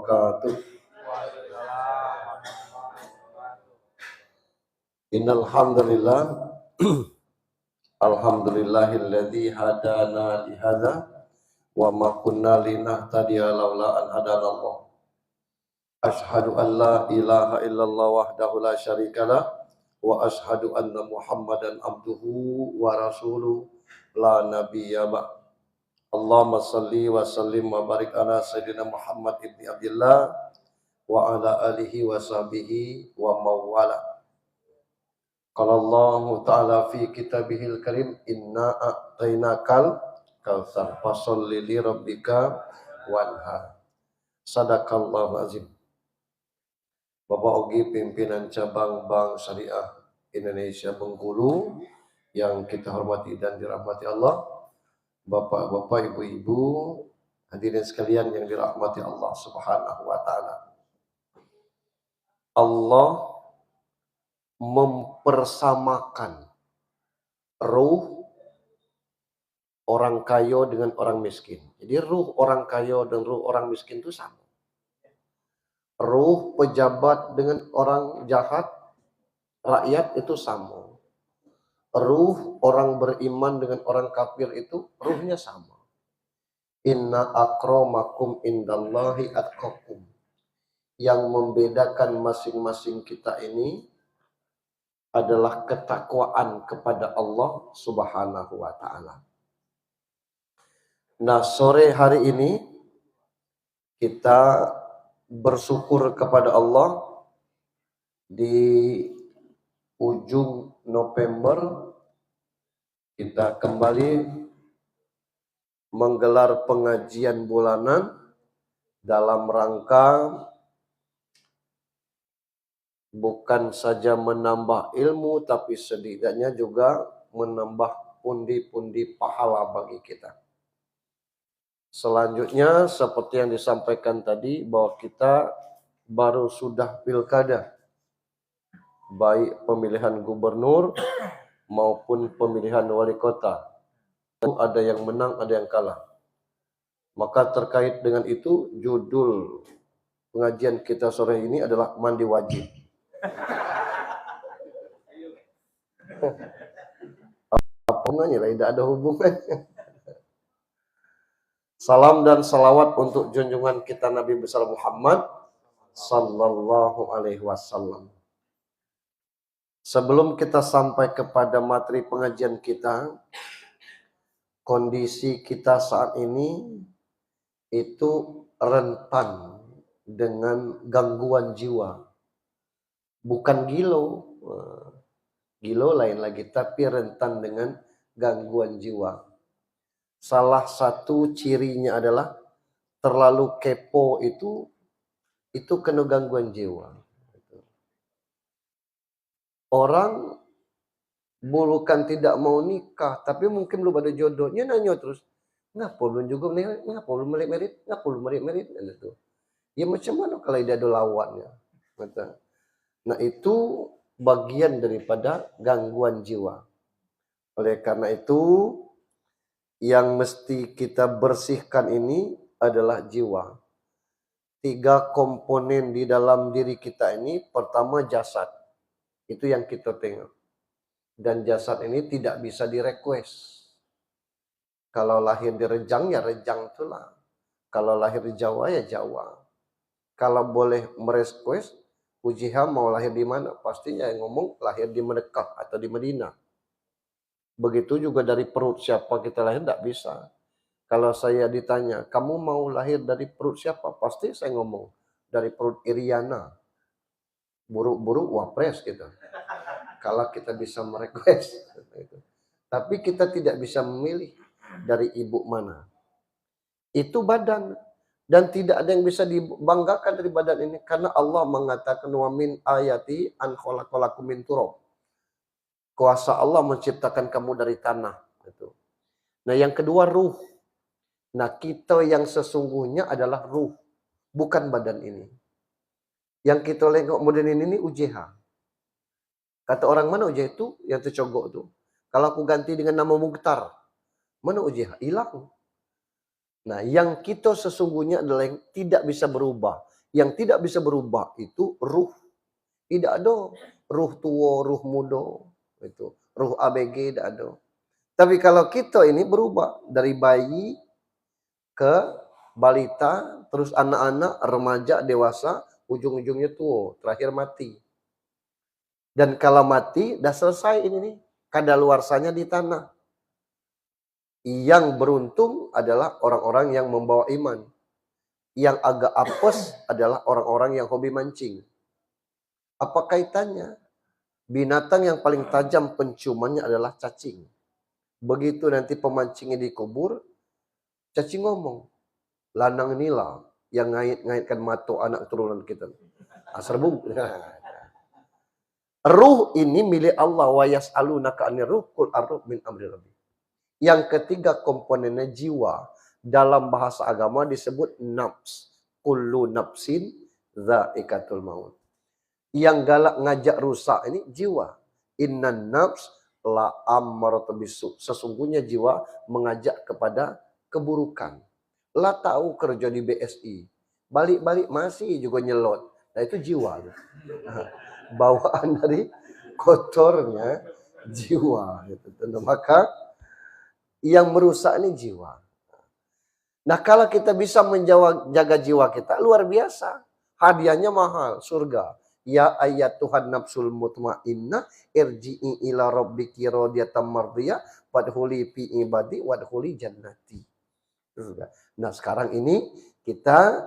wabarakatuh. Innal hamdalillah alhamdulillahilladzi hadana li hadza wa ma kunna linahtadiya laula an hadanallah. Asyhadu an la ilaha illallah wahdahu la syarikalah wa asyhadu anna Muhammadan abduhu wa rasuluh la nabiyya ba'd. Allahumma salli wa sallim wa barik ala sayyidina Muhammad ibni Abdillah wa ala alihi wa sahbihi wa mawala. Qala Allah Ta'ala fi kitabihil karim inna a'tainakal kautsar fasholli li rabbika wanhar. Sadaqallahu azim. Bapak Ogi pimpinan cabang Bank Syariah Indonesia Bengkulu yang kita hormati dan dirahmati Allah, Bapak-bapak, ibu-ibu, hadirin sekalian yang dirahmati Allah Subhanahu wa taala. Allah mempersamakan ruh orang kaya dengan orang miskin. Jadi ruh orang kaya dan ruh orang miskin itu sama. Ruh pejabat dengan orang jahat, rakyat itu sama. Ruh orang beriman dengan orang kafir itu ruhnya sama. Inna akramakum indallahi atqakum. Yang membedakan masing-masing kita ini adalah ketakwaan kepada Allah Subhanahu wa taala. Nah, sore hari ini kita bersyukur kepada Allah di ujung November kita kembali menggelar pengajian bulanan dalam rangka bukan saja menambah ilmu tapi setidaknya juga menambah pundi-pundi pahala bagi kita. Selanjutnya seperti yang disampaikan tadi bahwa kita baru sudah pilkada, baik pemilihan gubernur maupun pemilihan wali kota. Ada yang menang, ada yang kalah. Maka terkait dengan itu, judul pengajian kita sore ini adalah mandi wajib. Apa hubungannya lah? Tidak ada hubungannya. Salam dan salawat untuk junjungan kita Nabi besar Muhammad sallallahu alaihi wasallam. Sebelum kita sampai kepada materi pengajian kita, kondisi kita saat ini itu rentan dengan gangguan jiwa. Bukan gilo. Gilo lain lagi, tapi rentan dengan gangguan jiwa. Salah satu cirinya adalah terlalu kepo itu kena gangguan jiwa. Orang bukan tidak mau nikah, tapi mungkin belum ada jodohnya, nanya terus, ngapa belum juga merit, ngapa belum merit, ngapa belum merit, gitu. Ya macam mana kalau dia ada lawannya? Nah itu bagian daripada gangguan jiwa. Oleh karena itu, yang mesti kita bersihkan ini adalah jiwa. 3 komponen di dalam diri kita ini, pertama jasad. Itu yang kita tengok. Dan jasad ini tidak bisa direquest. Kalau lahir di Rejang, ya Rejang itulah. Kalau lahir di Jawa, ya Jawa. Kalau boleh merequest, Ujiha mau lahir di mana? Pastinya yang ngomong lahir di Mekah atau di Madinah. Begitu juga dari perut siapa kita lahir, tidak bisa. Kalau saya ditanya, kamu mau lahir dari perut siapa? Pasti saya ngomong, dari perut Iriana. Buruk-buruk wapres gitu. Kalau kita bisa merequest. Tapi kita tidak bisa memilih dari ibu mana. Itu badan. Dan tidak ada yang bisa dibanggakan dari badan ini. Karena Allah mengatakan, wa min ayati an khalaqalakum min turab. Kuasa Allah menciptakan kamu dari tanah. Nah yang kedua ruh. Nah kita yang sesungguhnya adalah ruh. Bukan badan ini. Yang kita lihat modern ini UJH. Kata orang mana UJH itu? Yang tercogok itu. Kalau aku ganti dengan nama Mukhtar. Mana UJH? Hilang. Nah yang kita sesungguhnya adalah yang tidak bisa berubah. Yang tidak bisa berubah itu ruh. Tidak ada ruh tua, ruh muda. Itu ruh ABG tidak ada. Tapi kalau kita ini berubah dari bayi ke balita, terus anak-anak, remaja, dewasa, ujung-ujungnya tua, terakhir mati. Dan kalau mati, dah selesai ini nih. Kadaluarsanya di tanah. Yang beruntung adalah orang-orang yang membawa iman. Yang agak apes adalah orang-orang yang hobi mancing. Apa kaitannya? Binatang yang paling tajam penciumannya adalah cacing. Begitu nanti pemancingnya dikubur, cacing ngomong, lanang inilah yang ngait-ngaitkan mata anak keturunan kita. Serbung. Ruh ini milik Allah, wa yas'alunaka 'anir ruh qul ar-ruh min amri rabbi. Yang ketiga komponennya jiwa. Dalam bahasa agama disebut nafs. Kullu nafsin dha'iqatul maut. Yang galak ngajak rusak ini jiwa. Innan nafs la ammaratu bisu. Sesungguhnya jiwa mengajak kepada keburukan. Lah tahu kerja di BSI. Balik-balik masih juga nyelot. Nah itu jiwa. Bawaan dari kotornya jiwa. Gitu. Maka yang merusak ini jiwa. Nah kalau kita bisa menjaga jiwa kita, luar biasa. Hadiahnya mahal, surga. Ya ayat Tuhan nafsul mutmainnah, irji'i ila rabbiki radiyatan mardiyah, wadkhuli fi ibadi wadkhuli jannati. Nah sekarang ini kita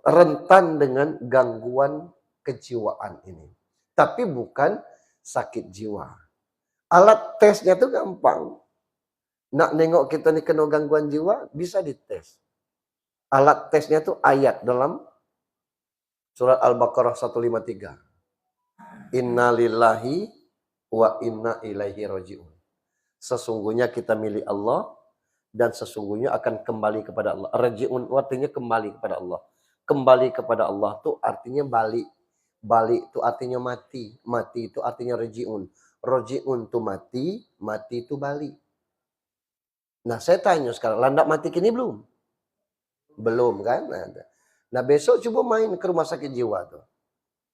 rentan dengan gangguan kejiwaan ini. Tapi bukan sakit jiwa. Alat tesnya itu gampang. Nak nengok kita ni kena gangguan jiwa, bisa dites. Alat tesnya itu ayat dalam surat Al-Baqarah 153. Inna lillahi wa inna ilaihi raji'un. Sesungguhnya kita milik Allah dan sesungguhnya akan kembali kepada Allah. Raji'un artinya kembali kepada Allah. Kembali kepada Allah itu artinya balik. Balik itu artinya mati. Mati itu artinya raji'un. Raji'un itu mati, mati itu balik. Nah saya tanya sekarang, landak mati kini belum? Belum kan? Nah besok coba main ke rumah sakit jiwa tuh.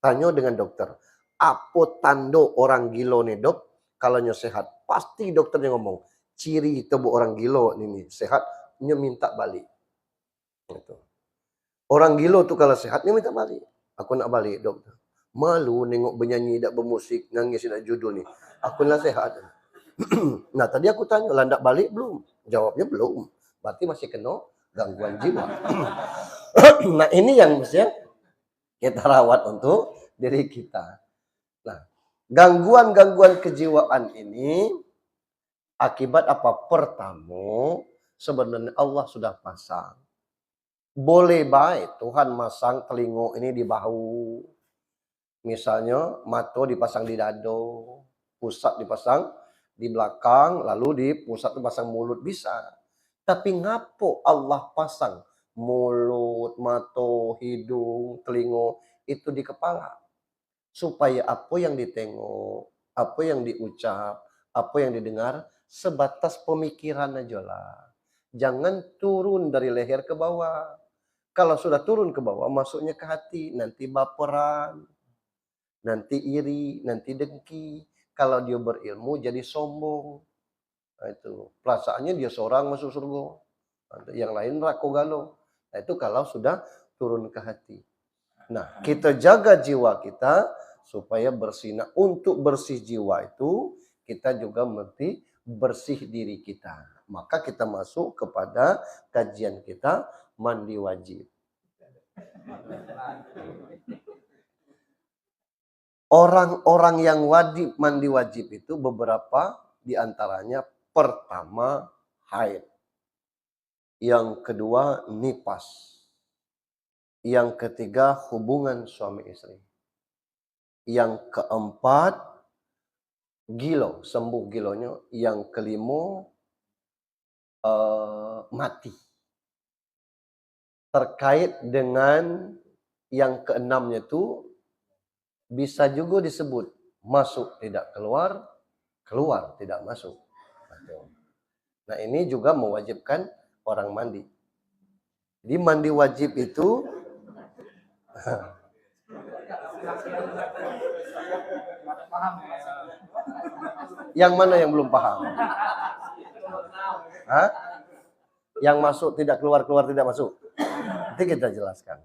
Tanya dengan dokter. Apa tanda orang gila nih dok? Kalau nyo sehat. Pasti dokternya ngomong. Ciri tubuh orang gila ini sehat, nyo minta balik. Gitu. Orang gila tuh kalau sehat, nyo minta balik. Aku nak balik dokter. Malu nengok penyanyi tak bermusik, nangis nak judul nih. Aku nak sehat. Nah tadi aku tanya, landak balik belum? Jawabnya belum. Berarti masih kena gangguan jiwa. Nah ini yang mestinya kita rawat untuk diri kita. Nah gangguan-gangguan kejiwaan ini akibat apa? Pertama, sebenarnya Allah sudah pasang. Boleh baik Tuhan masang telinga ini di bahu. Misalnya mata dipasang di dado, pusat dipasang di belakang, lalu di pusat itu pasang mulut, bisa. Tapi ngapo Allah pasang mulut, mata, hidung, telinga itu di kepala? Supaya apa yang ditengok, apa yang diucap, apa yang didengar sebatas pemikiran aja lah. Jangan turun dari leher ke bawah. Kalau sudah turun ke bawah, masuknya ke hati, nanti baperan, nanti iri, nanti dengki. Kalau dia berilmu jadi sombong. Nah, itu perasaannya dia seorang masuk surga. Yang lain neraka galau. Nah, itu kalau sudah turun ke hati. Nah, kita jaga jiwa kita supaya bersih. Nah, untuk bersih jiwa itu kita juga mesti bersih diri kita. Maka kita masuk kepada kajian kita mandi wajib. Orang-orang yang wajib mandi wajib itu beberapa diantaranya. Pertama, haid. Yang kedua, nifas. Yang ketiga, hubungan suami istri. Yang keempat, gilo, sembuh gilonya. Yang kelima, mati. Terkait dengan yang keenamnya itu, bisa juga disebut masuk tidak keluar, keluar tidak masuk. Nah ini juga mewajibkan orang mandi. Jadi mandi wajib itu Yang mana yang belum paham? Hah? Yang masuk tidak keluar, keluar tidak masuk. Nanti kita jelaskan.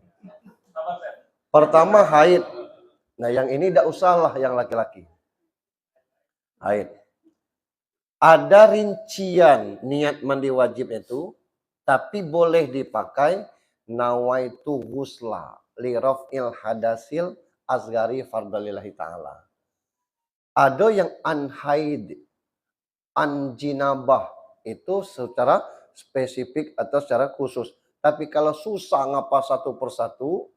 Pertama haid. Nah yang ini tidak usahlah yang laki-laki. Haid. Ada rincian niat mandi wajib itu, tapi boleh dipakai nawaitu ghusla li raf'il hadasil asgari fardalillahi ta'ala. Ada yang an-haid, an-jinabah, itu secara spesifik atau secara khusus. Tapi kalau susah ngapa satu persatu,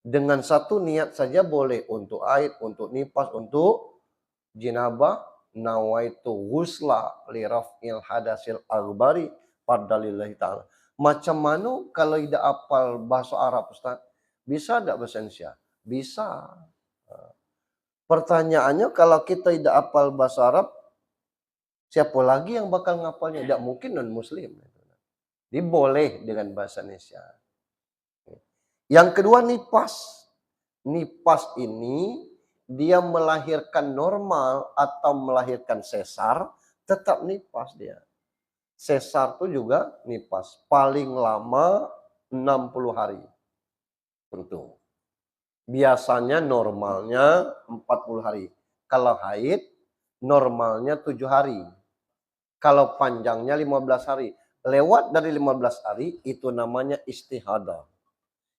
dengan satu niat saja boleh untuk haid, untuk nifas, untuk jinabah, nawaitu ghusla li raf'il hadasil akbari fardalillahi ta'ala. Macam mana kalau tidak apal bahasa Arab, Ustaz? Bisa tidak bahasa Indonesia? Bisa. Pertanyaannya kalau kita tidak apal bahasa Arab, siapa lagi yang bakal ngapalnya? Tidak mungkin non-muslim. Jadi boleh dengan bahasa Indonesia. Yang kedua nifas. Nifas ini dia melahirkan normal atau melahirkan sesar, tetap nifas dia. Sesar itu juga nifas. Paling lama 60 hari. Tentu. Biasanya normalnya 40 hari. Kalau haid, normalnya 7 hari. Kalau panjangnya 15 hari. Lewat dari 15 hari, itu namanya istihadah.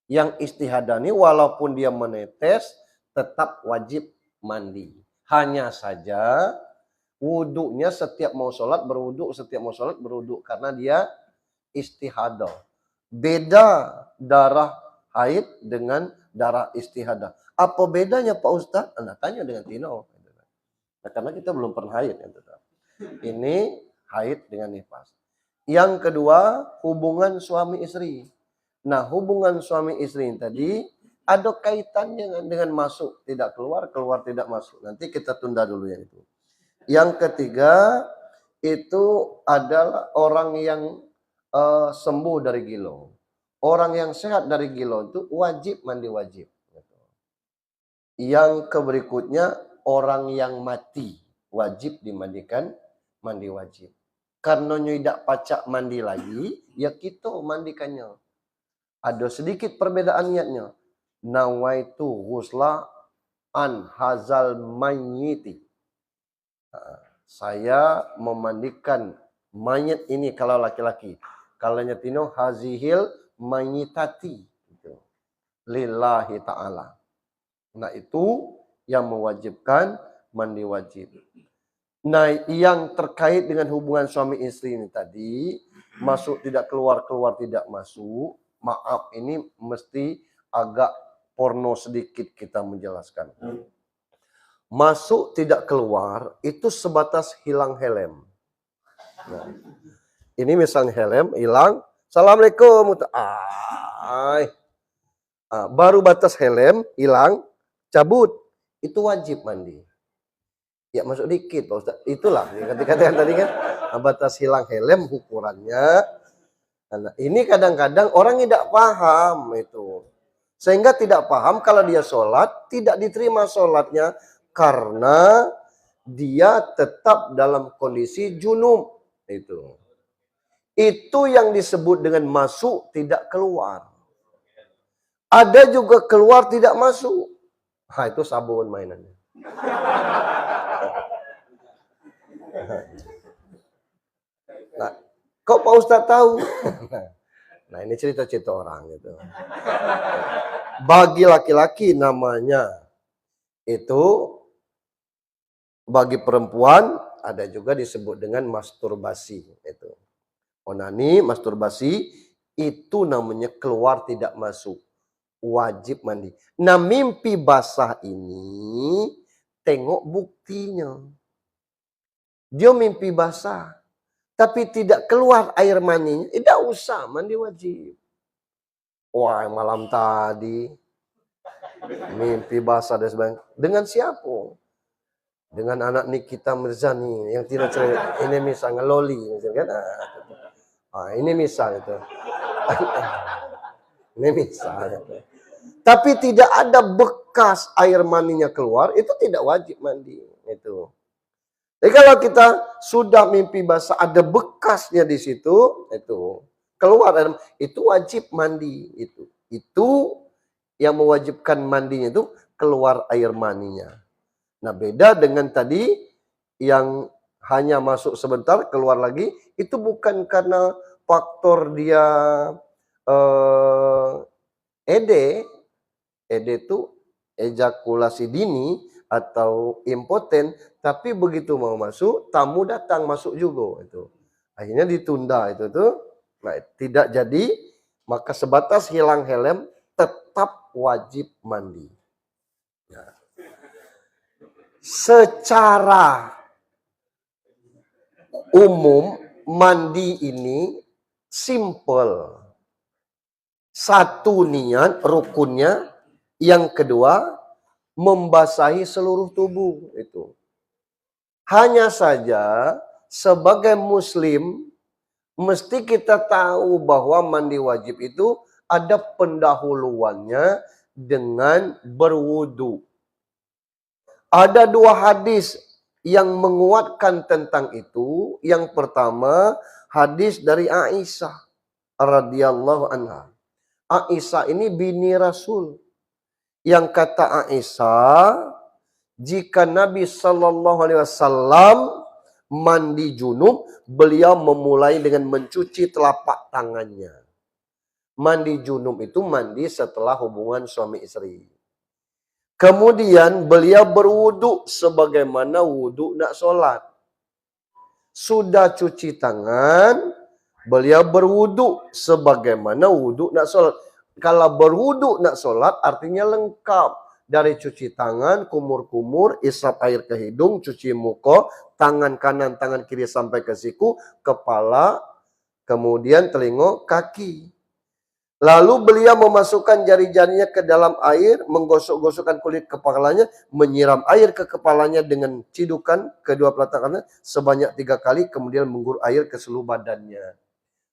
Yang istihadah ini walaupun dia menetes, tetap wajib mandi. Hanya saja wuduknya setiap mau sholat berwuduk, setiap mau sholat berwuduk. Karena dia istihadah. Beda darah haid dengan darah istihadah. Apa bedanya Pak Ustadz? Anda tanya dengan Tino. Nah, karena kita belum pernah haid. Ini haid dengan nifas. Yang kedua, hubungan suami istri. Nah, hubungan suami istri tadi ada kaitannya dengan masuk, tidak keluar, keluar tidak masuk. Nanti kita tunda dulu yang itu. Yang ketiga, itu adalah orang yang sembuh dari gilo. Orang yang sehat dari gilo itu wajib mandi wajib. Yang berikutnya, orang yang mati wajib dimandikan mandi wajib. Karena tidak pacak mandi lagi, ya kita mandikannya. Ada sedikit perbedaan niatnya. Nawaitu ghusla an hazal mayyiti. Saya memandikan mayat ini kalau laki-laki. Kalau nyatino hazihil mayyitati. Lillahi ta'ala. Nah itu yang mewajibkan mandi wajib. Nah yang terkait dengan hubungan suami istri ini tadi. Masuk tidak keluar, keluar tidak masuk. Maaf, ini mesti agak porno sedikit kita menjelaskan. Masuk tidak keluar itu sebatas hilang helm. Nah, ini misalnya helm hilang, assalamualaikum. Baru batas helm hilang, cabut, itu wajib mandi. Ya masuk dikit Pak Ustaz. Itulah kata-kata tadi kan batas hilang helm ukurannya. Nah, ini kadang-kadang orang tidak paham itu. Sehingga tidak paham kalau dia sholat, tidak diterima sholatnya. Karena dia tetap dalam kondisi junub. Itu yang disebut dengan masuk tidak keluar. Ada juga keluar tidak masuk. Nah, itu sabun mainannya. Nah, kok Pak Ustadz tahu? Nah ini cerita-cerita orang gitu. Bagi laki-laki namanya itu, bagi perempuan ada juga disebut dengan masturbasi. Itu onani, masturbasi itu namanya keluar tidak masuk, wajib mandi. Nah mimpi basah ini tengok buktinya. Dia mimpi basah. Tapi tidak keluar air maninya, tidak usah mandi wajib. Wah, malam tadi mimpi basah dan sebagainya. Dengan siapa? Dengan anak Nikita Mirzani yang tidak cerita. Ini misal ngeloli, kan? Ini misal itu. Ini misal. Tapi tidak ada bekas air maninya keluar, itu tidak wajib mandi. Itu. Jadi kalau kita sudah mimpi basah, ada bekasnya di situ, itu keluar air, itu wajib mandi. Itu yang mewajibkan mandinya itu keluar air maninya. Nah, beda dengan tadi yang hanya masuk sebentar, keluar lagi, itu bukan karena faktor dia ED itu ejakulasi dini atau impoten, tapi begitu mau masuk, tamu datang masuk juga itu. Akhirnya ditunda itu tuh. Nah, tidak jadi, maka sebatas hilang helm tetap wajib mandi. Nah, secara umum mandi ini simple. Satu niat rukunnya, yang kedua membasahi seluruh tubuh itu. Hanya saja sebagai muslim mesti kita tahu bahwa mandi wajib itu ada pendahuluannya dengan berwudu. Ada dua hadis yang menguatkan tentang itu. Yang pertama, hadis dari Aisyah radhiyallahu anha. Aisyah ini bini Rasul. Yang kata Aisyah, jika Nabi Shallallahu Alaihi Wasallam mandi junub, beliau memulai dengan mencuci telapak tangannya. Mandi junub itu mandi setelah hubungan suami istri. Kemudian beliau berwudu sebagaimana wudu nak sholat. Sudah cuci tangan, beliau berwudu sebagaimana wudu nak sholat. Kalau berwudu nak sholat artinya lengkap. Dari cuci tangan, kumur-kumur, isap air ke hidung, cuci muka, tangan kanan, tangan kiri sampai ke siku, kepala, kemudian telinga, kaki. Lalu beliau memasukkan jari-jarinya ke dalam air, menggosok-gosokkan kulit kepalanya, menyiram air ke kepalanya dengan cidukan kedua telapak tangannya sebanyak 3 kali, kemudian menggur air ke seluruh badannya.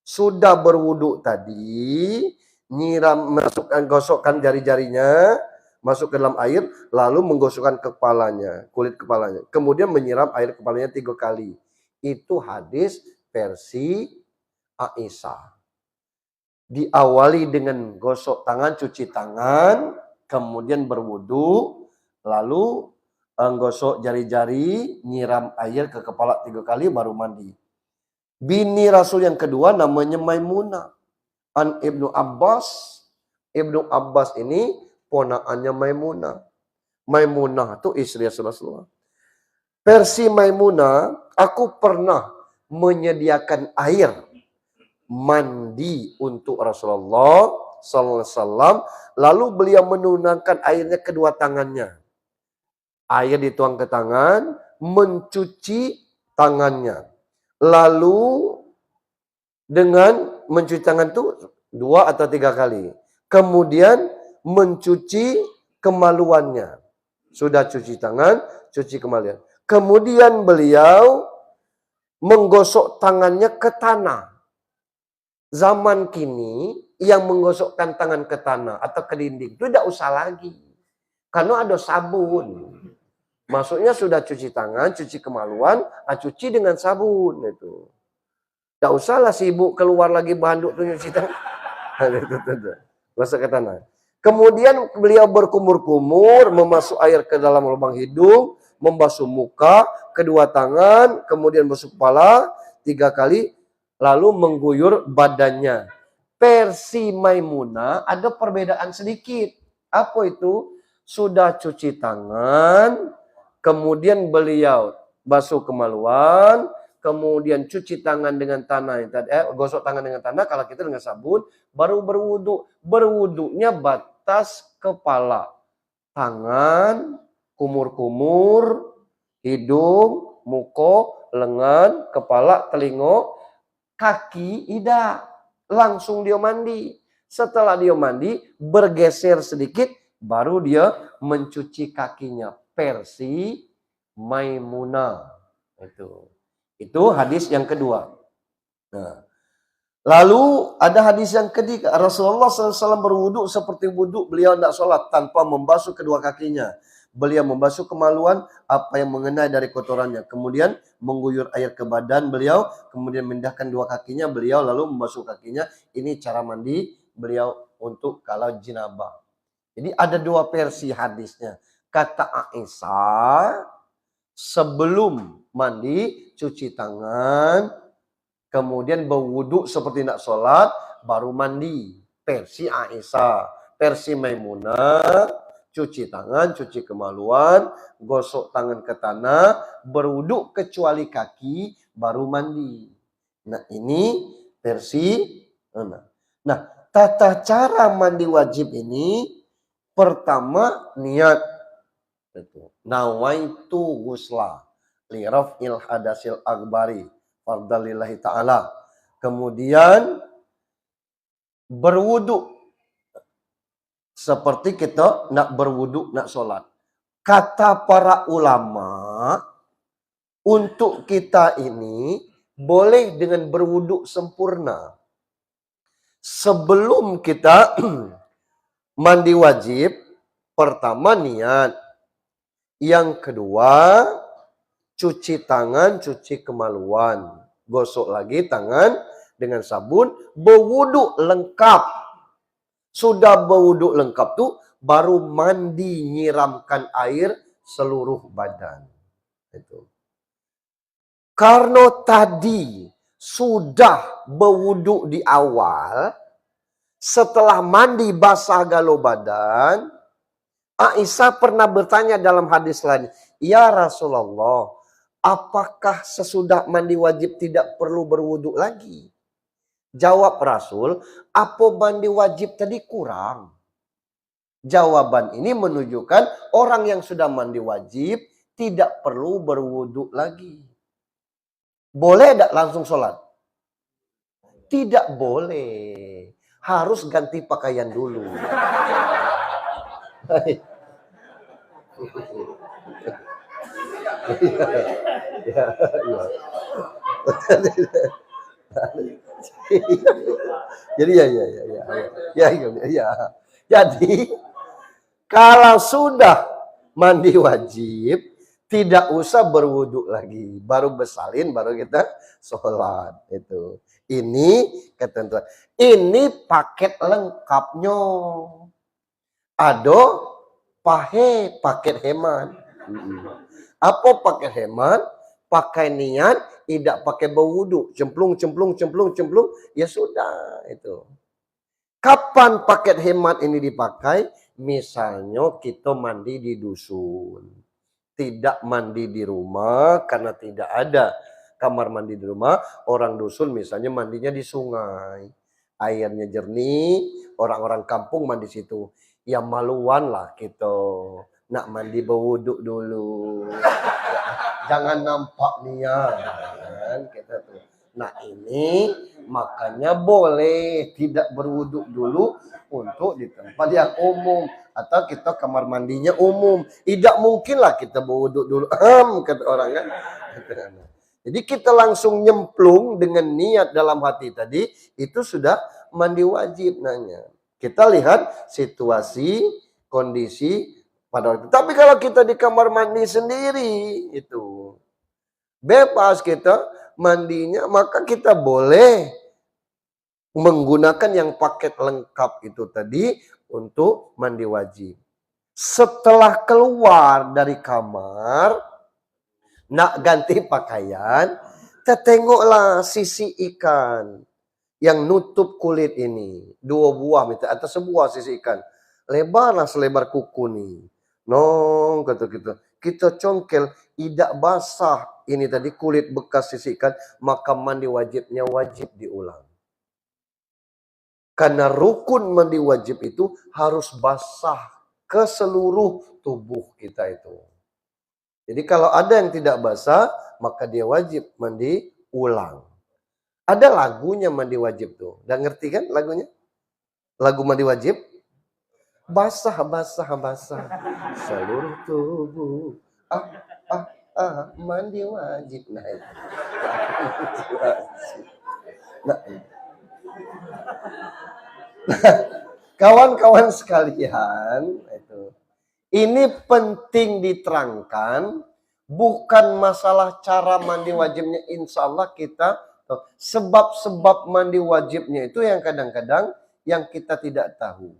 Sudah berwudu tadi, nyiram, masukkan, gosokkan jari-jarinya, masuk ke dalam air, lalu menggosokkan kepalanya, kulit kepalanya. Kemudian menyiram air kepalanya 3 kali. Itu hadis versi Aisyah. Diawali dengan gosok tangan, cuci tangan, kemudian berwudu, lalu gosok jari-jari, nyiram air ke kepala 3 kali, baru mandi. Bini Rasul yang kedua namanya Maimunah. An Ibnu Abbas. Ibnu Abbas ini ponakannya Maimunah. Maimunah itu istri Rasulullah. Versi Maimunah, aku pernah menyediakan air mandi untuk Rasulullah SAW. Lalu beliau menunangkan airnya kedua tangannya. Air dituang ke tangan, mencuci tangannya. Lalu dengan mencuci tangan itu 2 atau 3 kali. Kemudian mencuci kemaluannya. Sudah cuci tangan, cuci kemaluan. Kemudian beliau menggosok tangannya ke tanah. Zaman kini yang menggosokkan tangan ke tanah atau ke dinding itu tidak usah lagi. Karena ada sabun. Maksudnya sudah cuci tangan, cuci kemaluan, cuci dengan sabun itu. Tidak usahlah sibuk keluar lagi handuk tuh nyuci tangan. Gosok ke tanah. Kemudian beliau berkumur-kumur, memasuk air ke dalam lubang hidung, membasuh muka, kedua tangan, kemudian basuh kepala 3 kali, lalu mengguyur badannya. Versi Maimunah ada perbedaan sedikit. Apa itu? Sudah cuci tangan, kemudian beliau basuh kemaluan, kemudian cuci tangan dengan tanah, gosok tangan dengan tanah, kalau kita dengan sabun, baru berwudu. Berwudunya batas kepala, tangan, kumur-kumur, hidung, muka, lengan, kepala, telinga, kaki, tidak. Langsung dia mandi. Setelah dia mandi, bergeser sedikit, baru dia mencuci kakinya. Versi Maimunah. Itu hadis yang kedua. Nah, Lalu ada hadis yang ketiga, Rasulullah SAW berwudu seperti wudu beliau tidak sholat tanpa membasuh kedua kakinya. Beliau membasuh kemaluan apa yang mengenai dari kotorannya. Kemudian mengguyur air ke badan beliau, kemudian memindahkan dua kakinya beliau lalu membasuh kakinya. Ini cara mandi beliau untuk kalau jinabah. Jadi ada dua versi hadisnya. Kata Aisyah, sebelum mandi cuci tangan, kemudian berwudu seperti nak sholat, baru mandi. Versi Aisyah. Versi Maimunah, cuci tangan, cuci kemaluan, gosok tangan ke tanah, berwudu kecuali kaki, baru mandi. Nah ini versi. Nah tata cara mandi wajib ini, pertama niat. Nawaitu ghusla liraf'il hadasil akbari fardalillahi ta'ala. Kemudian berwudu seperti kita nak berwudu nak sholat. Kata para ulama, untuk kita ini boleh dengan berwudu sempurna. Sebelum kita mandi wajib, pertama niat. Yang kedua, cuci tangan, cuci kemaluan. Gosok lagi tangan dengan sabun, berwudu lengkap. Sudah berwudu lengkap tuh, baru mandi nyiramkan air seluruh badan. Itu. Karena tadi sudah berwudu di awal, setelah mandi basah galau badan, Aisyah pernah bertanya dalam hadis lain, "Ya Rasulullah, apakah sesudah mandi wajib tidak perlu berwudu lagi?" Jawab Rasul, "Apa mandi wajib tadi kurang?" Jawaban ini menunjukkan orang yang sudah mandi wajib tidak perlu berwudu lagi. Boleh tidak langsung sholat? Tidak boleh. Harus ganti pakaian dulu. Jadi ya. Jadi kalau sudah mandi wajib, tidak usah berwudu lagi, baru bersalin, baru kita sholat. Itu. Ini ketentuan. Ini paket lengkapnya. Ada paket hemat. Apa paket hemat? Pakai niat, tidak pakai berwudu, cemplung, ya sudah itu. Kapan paket hemat ini dipakai? Misalnya kita mandi di dusun, tidak mandi di rumah karena tidak ada kamar mandi di rumah. Orang dusun misalnya mandinya di sungai, airnya jernih, orang-orang kampung mandi situ. Ya maluan lah kita nak mandi berwuduk dulu. Jangan nampak niat kan kita tuh. Nah ini makanya boleh tidak berwuduk dulu untuk di tempat yang umum atau kita kamar mandinya umum. Tidak mungkinlah kita berwuduk dulu kata orang kan. Jadi kita langsung nyemplung dengan niat dalam hati tadi, itu sudah mandi wajib nanya. Kita lihat situasi, kondisi pada waktu. Tapi kalau kita di kamar mandi sendiri, itu bebas kita mandinya, maka kita boleh menggunakan yang paket lengkap itu tadi untuk mandi wajib. Setelah keluar dari kamar, nak ganti pakaian, kita tengoklah sisi ikan yang nutup kulit ini. 2 buah atau sebuah sisi ikan. Lebarlah selebar kuku nih. Nong, kata kita. Kita congkel, tidak basah ini tadi kulit bekas sisi ikan, maka mandi wajibnya wajib diulang. Karena rukun mandi wajib itu harus basah ke seluruh tubuh kita itu. Jadi kalau ada yang tidak basah, maka dia wajib mandi ulang. Ada lagunya mandi wajib tuh. Udah ngerti kan lagunya? Lagu mandi wajib? Basah, seluruh tubuh. Mandi wajib. Nah, Kawan-kawan sekalian, ini penting diterangkan, bukan masalah cara mandi wajibnya. Insya Allah kita sebab-sebab mandi wajibnya itu yang kadang-kadang yang kita tidak tahu.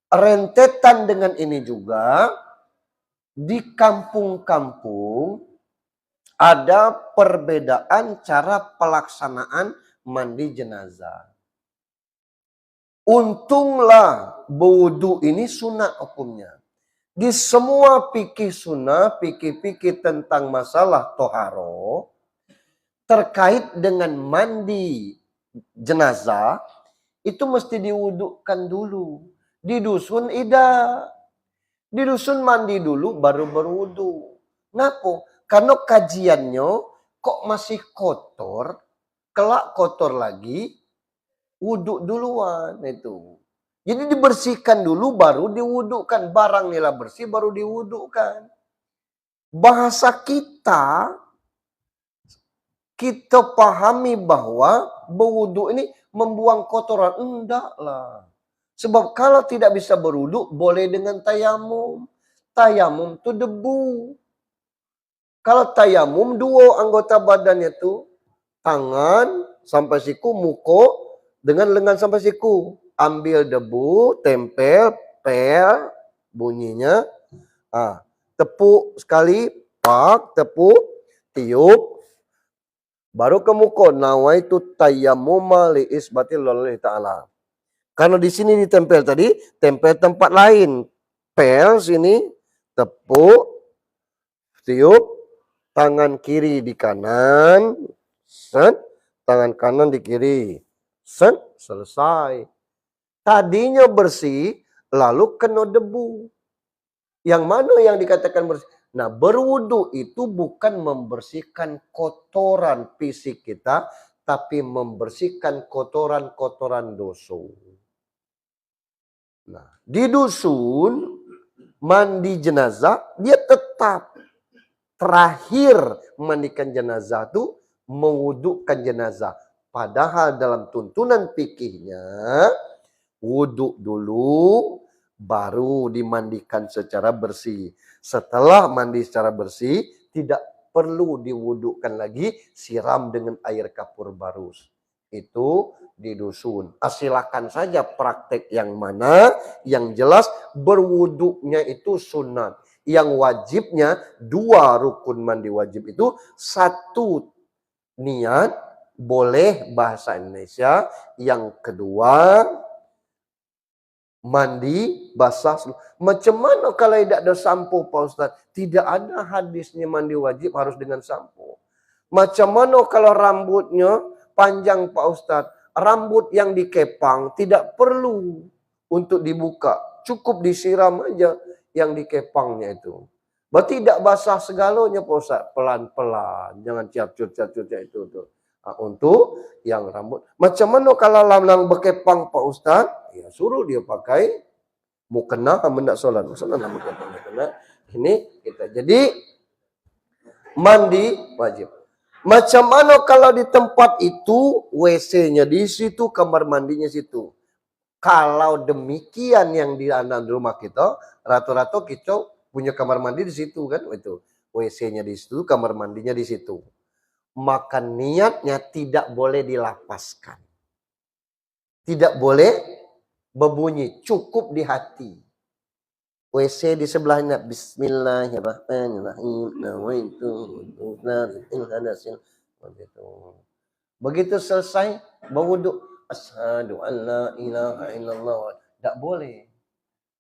Rentetan dengan ini juga, di kampung-kampung ada perbedaan cara pelaksanaan mandi jenazah. Untunglah berwudu ini sunat hukumnya. Di semua fikih sunnah, fikih-fikih tentang masalah toharo, terkait dengan mandi jenazah, itu mesti diwudukkan dulu. Di dusun tidak. Di dusun mandi dulu baru berwudu. Kenapa? Karena kajiannya kok masih kotor, kelak kotor lagi, wuduk duluan itu. Jadi dibersihkan dulu baru diwudukkan. Barang nila bersih baru diwudukkan. Bahasa kita pahami bahwa berwuduk ini membuang kotoran. Enggak lah. Sebab kalau tidak bisa berwuduk boleh dengan tayamum. Tayamum itu debu. Kalau tayamum dua anggota badannya itu tangan sampai siku, muka dengan lengan sampai siku. Ambil debu, tempel, pel, bunyinya. Tepuk sekali, pak, tepuk, tiup. Baru ke muka. Nawaitu tayammuma li isbati lillahi ta'ala. Karena di sini ditempel tadi, tempel tempat lain. Pel sini, tepuk, tiup, tangan kiri di kanan, set, tangan kanan di kiri, set, selesai. Tadinya bersih, lalu kena debu. Yang mana yang dikatakan bersih? Nah, berwudu itu bukan membersihkan kotoran fisik kita, tapi membersihkan kotoran-kotoran dosa. Nah, di dusun, mandi jenazah, dia tetap terakhir mandikan jenazah itu mewudukkan jenazah. Padahal dalam tuntunan fikihnya, wuduk dulu, baru dimandikan secara bersih. Setelah mandi secara bersih, tidak perlu diwudukkan lagi, siram dengan air kapur barus. Itu di dusun. Silakan saja praktek yang mana, yang jelas berwuduknya itu sunat. Yang wajibnya, 2 rukun mandi wajib itu, 1 niat, boleh bahasa Indonesia. Yang kedua, mandi basah. Macam mana kalau tidak ada sampo, Pak Ustaz? Tidak ada hadisnya mandi wajib harus dengan sampo. Macam mana kalau rambutnya panjang, Pak Ustaz? Rambut yang dikepang tidak perlu untuk dibuka. Cukup disiram aja yang dikepangnya itu. Berarti tidak basah segalanya, Pak Ustaz. Pelan-pelan. Jangan ciap-ciap itu. Untuk yang rambut. Macam mana kalau lam berkepang, Pak Ustaz? Ya suruh dia pakai mukena mendak solat. Maksudnya nama mukena. Ini kita. Jadi mandi wajib. Macam mana kalau di tempat itu WC-nya di situ, kamar mandinya situ. Kalau demikian yang di rumah kita, rata-rata kita punya kamar mandi di situ kan, itu WC-nya di situ, kamar mandinya di situ. Maka niatnya tidak boleh dilapaskan. Tidak boleh berbunyi, cukup di hati. WC di sebelahnya, Bismillahirrahmanirrahim. Begitu selesai berwuduk, asyhadu an la ilaha illallah. Tidak boleh.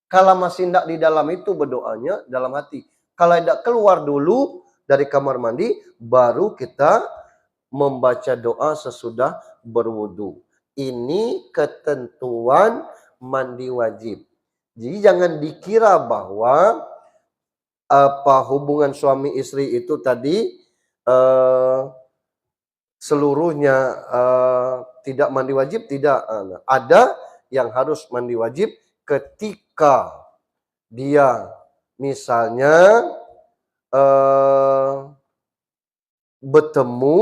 Kalau masih tidak di dalam itu berdoanya dalam hati. Kalau tidak keluar dulu dari kamar mandi, baru kita membaca doa sesudah berwudu. Ini ketentuan mandi wajib. Jadi jangan dikira bahwa hubungan suami istri itu tadi seluruhnya tidak mandi wajib, tidak. Ada yang harus mandi wajib ketika dia misalnya bertemu,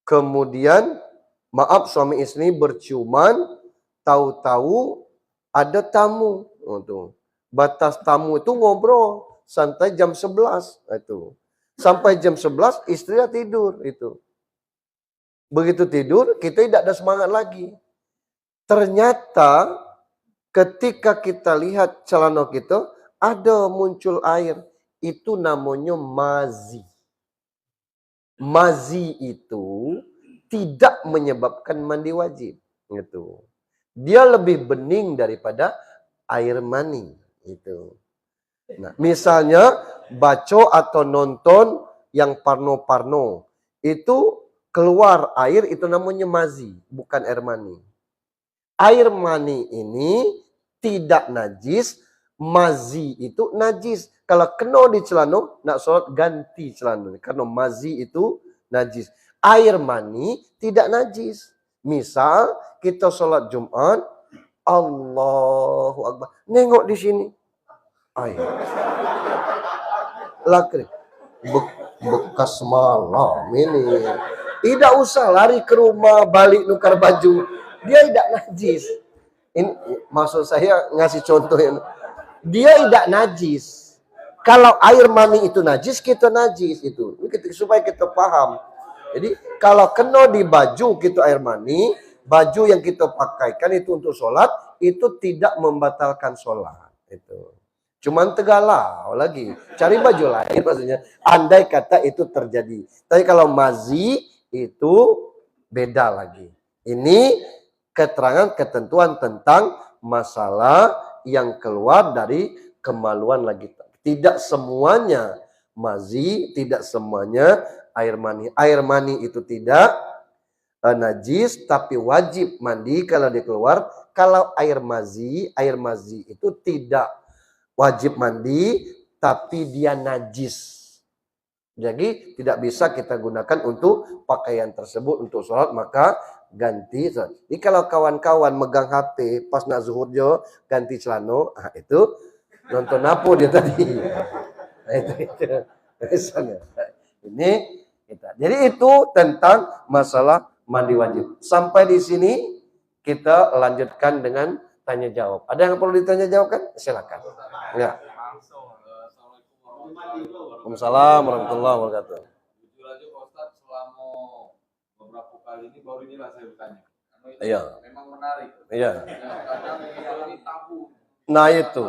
kemudian Maaf suami istri berciuman, tahu-tahu ada tamu. Oh, tuh. Batas tamu itu ngobrol santai jam 11 itu. Sampai jam 11 istrinya tidur itu. Begitu tidur, kita tidak ada semangat lagi. Ternyata ketika kita lihat celana kita, ada muncul air. Itu namanya mazi. Mazi itu tidak menyebabkan mandi wajib. Gitu. Dia lebih bening daripada air mani. Itu. Nah, misalnya baca atau nonton yang parno-parno, itu keluar air, itu namanya mazi, bukan air mani. Air mani ini tidak najis, mazi itu najis. Kalau kena di celana, nak sholat ganti celana. Karena mazi itu najis. Air mani tidak najis. Misal kita sholat Jumat, Allahu Akbar. Nengok di sini. Air. Lakri. Bekas malam ini. Tidak usah lari ke rumah, balik nukar baju. Dia tidak najis. Ini maksud saya ngasih contoh yang dia tidak najis. Kalau air mani itu najis, kita najis itu. Supaya kita paham. Jadi kalau kena di baju kita air mani, baju yang kita pakaikan itu untuk sholat, itu tidak membatalkan sholat. Itu. Cuman tegalau lagi. Cari baju lain maksudnya. Andai kata itu terjadi. Tapi kalau mazi itu beda lagi. Ini keterangan ketentuan tentang masalah yang keluar dari kemaluan lagi. Tidak semuanya mazi, tidak semuanya air mani. Air mani itu tidak najis, tapi wajib mandi kalau dia keluar. Kalau air mazi itu tidak wajib mandi, tapi dia najis. Jadi tidak bisa kita gunakan untuk pakaian tersebut untuk sholat, maka ganti. Jadi kalau kawan-kawan megang HP pas nak zuhur jo ganti celana, itu nonton apa dia tadi. itu. Ini kita. Jadi itu tentang masalah mandi wajib. Sampai di sini kita lanjutkan dengan tanya jawab. Ada yang perlu ditanya jawabkan? Silakan. Ya. Waalaikumsalam warahmatullahi wabarakatuh. Jujur aja Pak Ustadz, selama beberapa kali ini baru inilah saya bertanya. Karena itu Iya. memang menarik. Iya. Kadang ini tabu. Nah itu.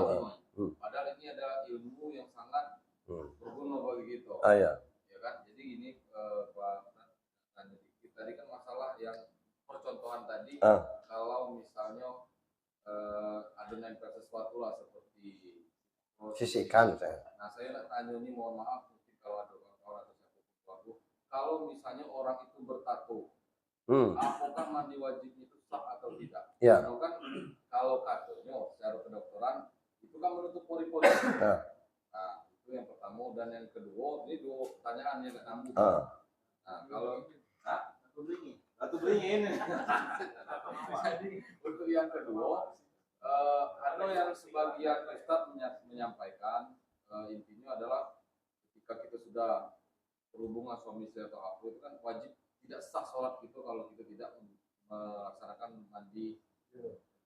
Padahal ini ada ilmu yang sangat berguna bagi kita. Iya. Ya kan? Jadi ini Pak tadi kan masalah yang percontohan tadi. Kalau misalnya ada nempel sesuatu lah seperti sisihkan saya. Nah saya nak tanya ini, mohon maaf mungkin kalau ada orang atau siapa, kalau misalnya orang itu bertato, apakah mandi wajib itu sah atau tidak? Ya. Karena kan kalau katanya secara kedokteran itu kan menutup pori-pori. Nah itu yang pertama, dan yang kedua ini dua pertanyaan yang nyambung. Nah kalau satu beringin. Untuk yang kedua, ada yang sebagian ustaz menyampaikan intinya adalah ketika kita sudah berhubungan suami istri atau apa, itu kan wajib tidak sah sholat itu kalau kita tidak melaksanakan mandi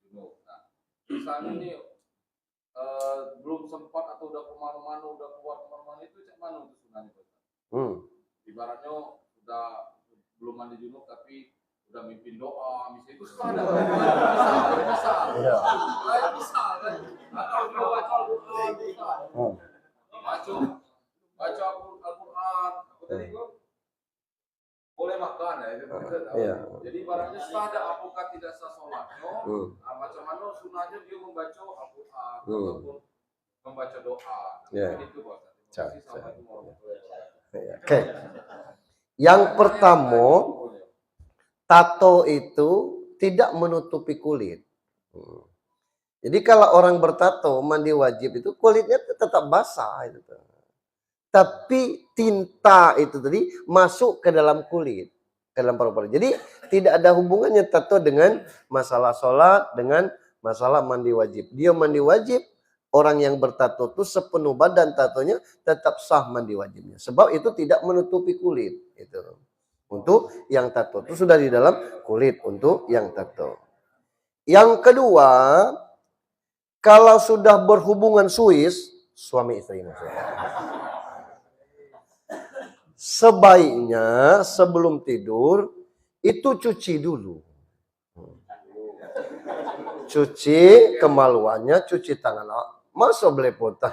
junub. Nah, misalnya ini belum sempat atau udah kemana-mana, udah keluar kemana-mana, itu cak mana untuk sunahnya Ibaratnya sudah belum mandi junub tapi udah mimpin doa, misalnya itu sah ada. Bisa kan? Atau dia baca Al-Quran, baca Al-Quran, tadi gue boleh makan ya, itu kita tahu. Jadi ibaratnya sah ada, apakah tidak sah sholatnya? Macam mana sunahnya dia membaca Al-Quran ataupun membaca doa? Itu Oke. Yang pertama, tato itu tidak menutupi kulit. Jadi kalau orang bertato mandi wajib itu kulitnya tetap basah itu. Tapi tinta itu tadi masuk ke dalam kulit, ke dalam paru-paru. Jadi tidak ada hubungannya tato dengan masalah sholat, dengan masalah mandi wajib. Dia mandi wajib, orang yang bertato itu sepenuh badan tatonya tetap sah mandi wajibnya. Sebab itu tidak menutupi kulit. Itu. untuk yang tato. Itu sudah di dalam kulit untuk yang tato. Yang kedua, kalau sudah berhubungan suis, suami istri maksudnya. Sebaiknya sebelum tidur itu cuci dulu. Cuci kemaluannya, cuci tangan. Masa belepotan?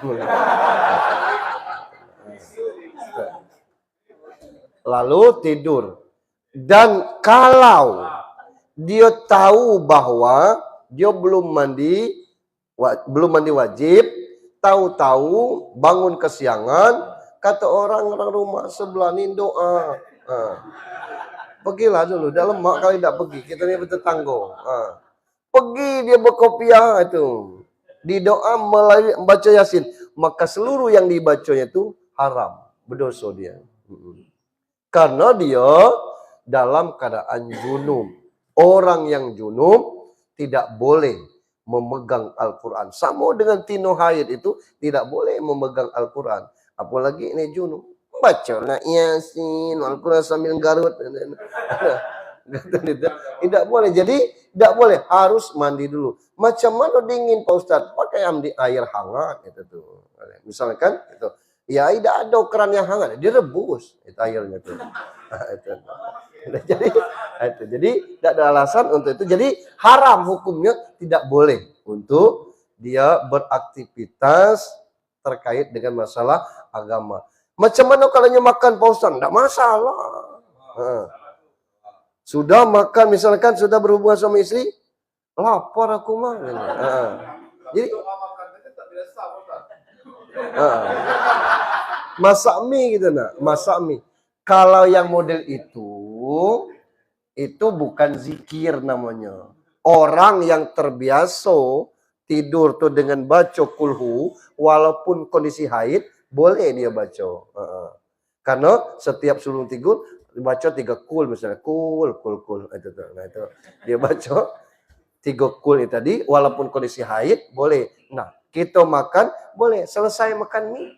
Lalu tidur. Dan kalau dia tahu bahwa dia belum mandi wajib, tahu-tahu bangun kesiangan, kata orang rumah sebelah ini doa. Pergilah dulu, dah lemak kali tak pergi, kita ni bertetangga. Pergi dia berkopiah itu. Di doa membaca Yasin, maka seluruh yang dibacanya itu haram, berdosa dia. Karena dia dalam keadaan junub. Orang yang junub tidak boleh memegang Al-Quran. Sama dengan tino haid itu tidak boleh memegang Al-Quran. Apalagi ini junub. Baca lah Yasin, Al-Quran sambil garut. Tidak boleh. Jadi tidak boleh, harus mandi dulu. Macam mana dingin Pak Ustadz? Pakai air hangat itu tuh. Misalkan itu, ya tidak ada keran yang hangat, direbus itu airnya tuh. Jadi tidak ada alasan untuk itu. Jadi haram hukumnya, tidak boleh untuk dia beraktivitas terkait dengan masalah agama. Macam mana kalau makan Pak Ustadz? Tidak masalah. Sudah makan, misalkan sudah berhubungan suami istri, lapar aku mah. Jadi masak mie gitu nak, masak mie. Kalau yang model itu bukan zikir namanya. Orang yang terbiasa tidur tuh dengan baca kulhu, walaupun kondisi haid, boleh dia baca. Karena setiap sebelum tidur baca 3 kul misalnya, kul. Nah itu dia baca 3 kul itu tadi, walaupun kondisi haid boleh. Nah kita makan boleh, selesai makan mie,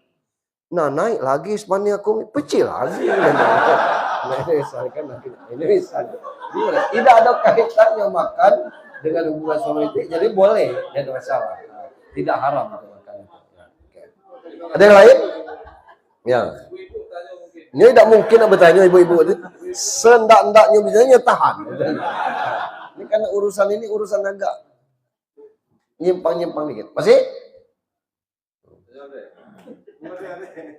nah naik lagi sepanjang aku mie, pecil lagi. Nah ini misalkan, ini misalkan tidak ada kaitannya makan dengan hubungan suami istri, jadi boleh, tidak masalah, tidak haram untuk makan itu. Ada yang lain? Ya. Ini tidak mungkin nak bertanya ibu-ibu itu. Sendak-ndaknya bisanya tahan. Ini karena urusan ini urusan agak nyimpang-nyimpang dikit. Masih?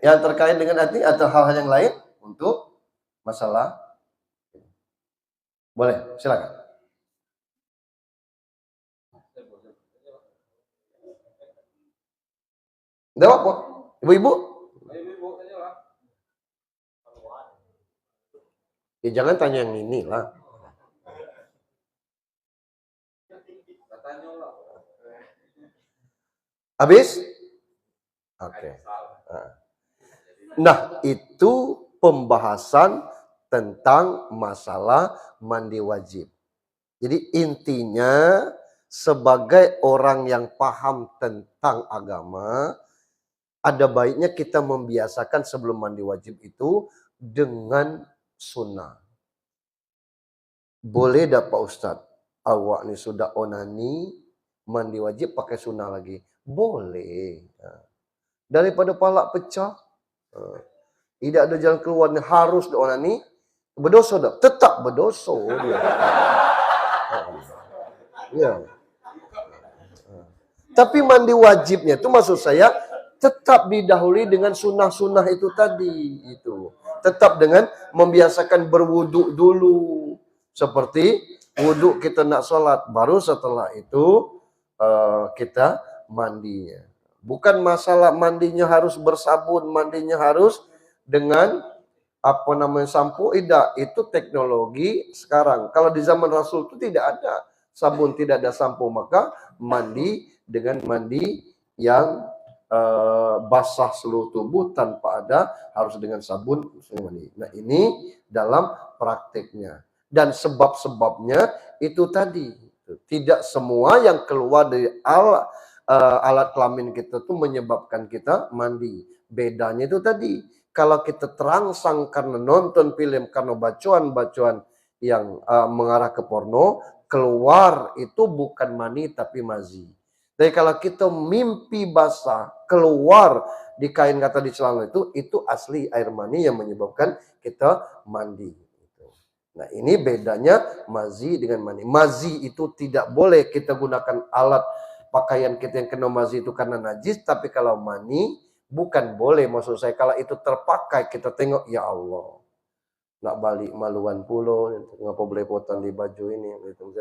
Yang terkait dengan hati atau hal-hal yang lain untuk masalah? Boleh, silakan. Tidak apa-apa. Ibu-ibu? Ya jangan tanya yang ini lah. Habis? Oke. Nah, itu pembahasan tentang masalah mandi wajib. Jadi intinya sebagai orang yang paham tentang agama, ada baiknya kita membiasakan sebelum mandi wajib itu dengan sunnah. Boleh dah Pak Ustadz, awak ni sudah onani, mandi wajib pakai sunnah lagi. Boleh. Daripada palak pecah, tidak ada jalan keluar, harus onani, berdosa dah. Tetap berdosa dia. Ya. Tapi mandi wajibnya itu maksud saya tetap didahului dengan sunnah-sunnah itu tadi. Itu. Tetap dengan membiasakan berwuduk dulu. Seperti wuduk kita nak sholat. Baru setelah itu kita mandi. Bukan masalah mandinya harus bersabun. Mandinya harus dengan sampo. Tidak. Itu teknologi sekarang. Kalau di zaman Rasul itu tidak ada sabun, tidak ada sampo. Maka mandi dengan mandi yang basah seluruh tubuh tanpa ada harus dengan sabun. Nah ini dalam prakteknya dan sebab-sebabnya itu tadi. Tidak semua yang keluar dari alat kelamin kita itu menyebabkan kita mandi. Bedanya itu tadi, kalau kita terangsang karena nonton film, karena bacaan-bacaan yang mengarah ke porno, keluar itu bukan mani tapi mazi. Jadi kalau kita mimpi basah keluar di kain kata di celana itu asli air mani yang menyebabkan kita mandi. Nah ini bedanya mazi dengan mani. Mazi itu tidak boleh kita gunakan alat pakaian kita yang kena mazi itu karena najis. Tapi kalau mani bukan boleh, maksud saya kalau itu terpakai kita tengok, ya Allah, nak balik maluan pulau, ngapa boleh potong di baju ini, gitu.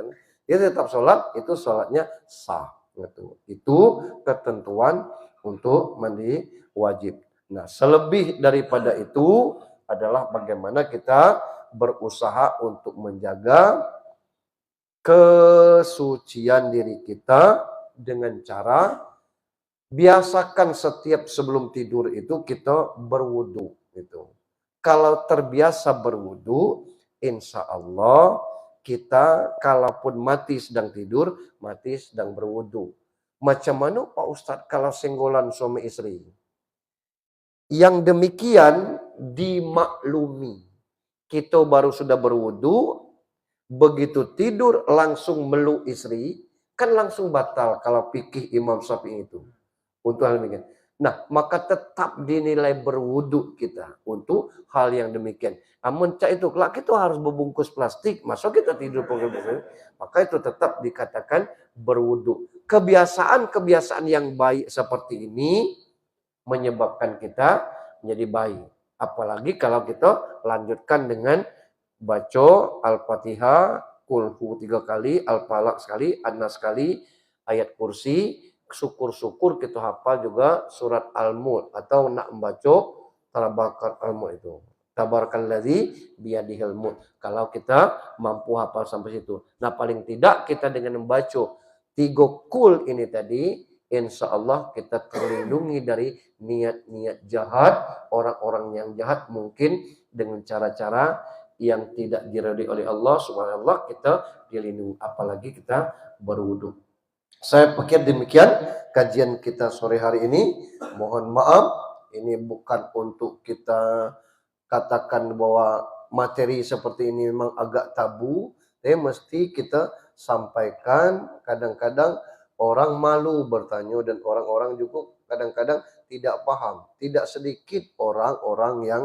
Dia tetap sholat, itu sholatnya sah. Gitu. Itu ketentuan untuk mandi wajib. Nah, selebih daripada itu adalah bagaimana kita berusaha untuk menjaga kesucian diri kita dengan cara biasakan setiap sebelum tidur itu kita berwudu. Gitu. Kalau terbiasa berwudu, insya Allah kita kalaupun mati sedang tidur, mati sedang berwudu. Macam mana Pak Ustadz kalau senggolan suami istri? Yang demikian dimaklumi. Kita baru sudah berwudu, begitu tidur langsung meluk istri, kan langsung batal kalau fikih Imam Syafi'i itu. Untuk hal demikian. Nah, maka tetap dinilai berwudu kita untuk hal yang demikian. Namun itu, kalau kita harus berbungkus plastik, masuk kita tidur pakai bungkus, maka itu tetap dikatakan berwudu. Kebiasaan-kebiasaan yang baik seperti ini menyebabkan kita menjadi baik. Apalagi kalau kita lanjutkan dengan baca Al-Fatihah, Kulhu 3 kali, Al-Falaq sekali, An-Nas sekali, ayat kursi. Syukur-syukur kita hafal juga surat Al-Mulk atau nak membaca Tabarakal Al-Mulk itu. Tabarakalladzi biyadihil mulk. Kalau kita mampu hafal sampai situ. Nah, paling tidak kita dengan membaca 3 kul ini tadi, insya Allah kita terlindungi dari niat-niat jahat, orang-orang yang jahat mungkin dengan cara-cara yang tidak diridhoi oleh Allah Subhanahu kita dilindungi, apalagi kita berwudu. Saya pikir demikian kajian kita sore hari ini. Mohon maaf, ini bukan untuk kita katakan bahwa materi seperti ini memang agak tabu, tapi mesti kita sampaikan. Kadang-kadang orang malu bertanya dan orang-orang juga kadang-kadang tidak paham. Tidak sedikit orang-orang yang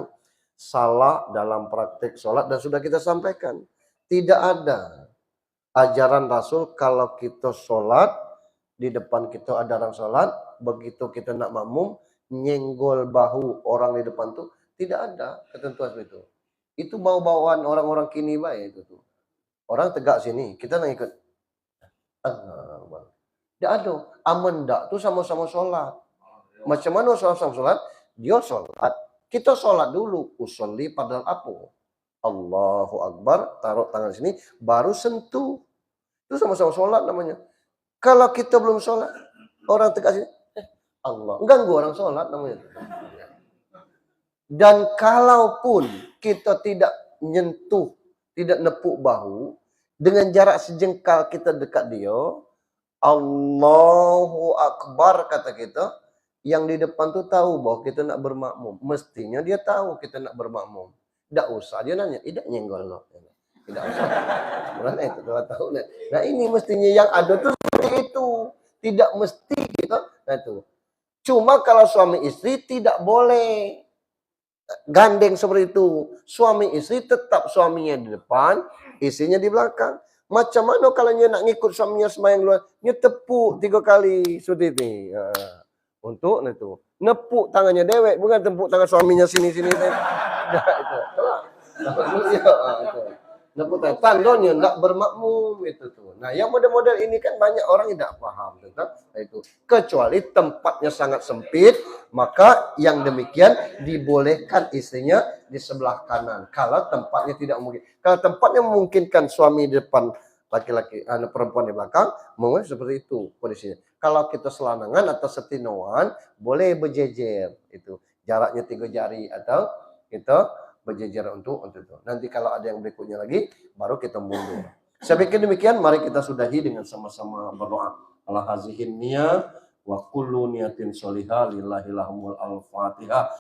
salah dalam praktek sholat dan sudah kita sampaikan. Tidak ada ajaran Rasul kalau kita sholat, di depan kita ada orang sholat, begitu kita nak makmum, nyenggol bahu orang di depan tuh, tidak ada ketentuan itu. Itu bau-bauan orang-orang kini baik itu tuh. Orang tegak sini, kita nak ikut. Tidak ada. Aman tak tuh sama-sama sholat. Macam mana sama-sama sholat? Dia sholat, kita sholat dulu. Usolli padahal apa? Allahu Akbar, taruh tangan sini, baru sentuh. Itu sama-sama sholat namanya. Kalau kita belum sholat, orang tegak sini, Allah, ganggu orang sholat namanya. Dan kalaupun kita tidak nyentuh, tidak nepuk bahu, dengan jarak sejengkal kita dekat dia, Allahu Akbar kata kita, yang di depan tuh tahu bahwa kita nak bermakmum. Mestinya dia tahu kita nak bermakmum. Tidak usah dia nanya, tidak nyenggol loh. Tidak usah. Mana itu tahu. Nah ini mestinya yang ada tuh seperti itu. Tidak mesti kita. Nah itu. Cuma kalau suami istri tidak boleh gandeng seperti itu. Suami istri tetap suaminya di depan, istrinya di belakang. Macam mana kalau dia nak ngikut suaminya sembahyang luar, dia tepuk 3 kali seperti ini. Untuk itu. Nepuk tangannya dewek, bukan tepuk tangan suaminya sini-sini. Nah, itu. Nepuk tandanya nak bermakmum itu tuh. Nah, yang model-model ini kan banyak orang yang tidak paham tentang itu. Kecuali tempatnya sangat sempit, maka yang demikian dibolehkan istrinya di sebelah kanan. Kalau tempatnya tidak mungkin. Kalau tempatnya memungkinkan suami di depan, laki-laki, perempuan di belakang, mungkin seperti itu kondisinya. Kalau kita selanangan atau setinoan, boleh berjejer itu. Jaraknya 3 jari atau kita berjejer untuk itu. Nanti kalau ada yang berikutnya lagi, baru kita mundur. Saya pikir demikian, mari kita sudahi dengan sama-sama berdoa. Ala hazihin niyah wa kullu niyatin sholihah lillahi lahumul al-fatihah.